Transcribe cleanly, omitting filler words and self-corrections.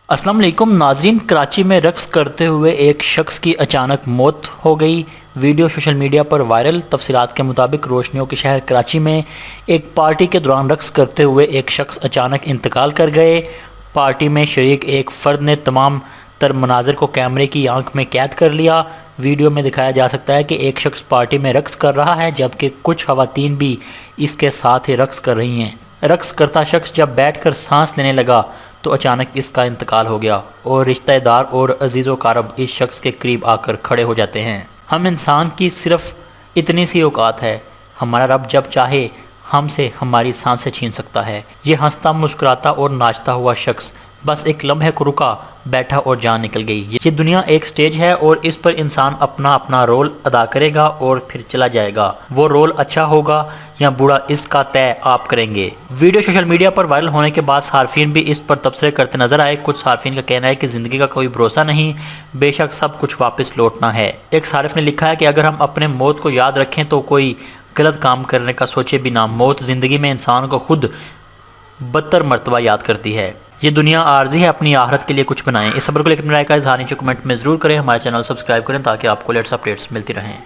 अस्सलाम वालेकुम नाजरीन। कराची में रक्स करते हुए एक शख्स की अचानक मौत हो गई। वीडियो सोशल मीडिया पर वायरल। तफसीलात के मुताबिक रोशनियों के शहर कराची में एक पार्टी के दौरान रक्स करते हुए एक शख्स अचानक इंतकाल कर गए। पार्टी में शरीक एक फ़र्द ने तमाम तर मनाज़र को कैमरे की आंख में कैद कर लिया। वीडियो में दिखाया जा सकता है कि एक शख्स पार्टी में रक्स कर रहा है, जबकि कुछ ख़वातीन भी इसके साथ ही रक्स कर रही हैं। रक्स करता शख्स जब बैठकर सांस लेने लगा तो अचानक इसका इंतकाल हो गया और रिश्तेदार और अजीज़ व कारब इस शख्स के करीब आकर खड़े हो जाते हैं। हम इंसान की सिर्फ इतनी सी औकात है, हमारा रब जब चाहे हमसे हमारी सांसें छीन सकता है। ये हंसता मुस्कुराता और नाचता हुआ शख्स बस एक लम्हे को रुका, बैठा और जान निकल गई। ये दुनिया एक स्टेज है और इस पर इंसान अपना अपना रोल अदा करेगा और फिर चला जाएगा। वो रोल अच्छा होगा या बुरा, इसका तय आप करेंगे। वीडियो सोशल मीडिया पर वायरल होने के बाद सार्फिन भी इस पर तबसरे करते नजर आए। कुछ सार्फिन का कहना है कि ज़िंदगी का कोई भरोसा नहीं, बेशक सब कुछ वापस लौटना है। एक सारिफ ने लिखा है कि अगर हम अपने मौत को याद रखें तो कोई गलत काम करने का सोचे भी ना। मौत ज़िंदगी में इंसान को खुद बदतर मर्तबा याद करती है। ये दुनिया आर्जी है, अपनी आहरत के लिए कुछ बनाएं। इस खबर को लेकर राय का इजहार नीचे कमेंट में ज़रूर करें। हमारे चैनल सब्सक्राइब करें ताकि आपको लेटेस्ट अपडेट्स मिलती रहें।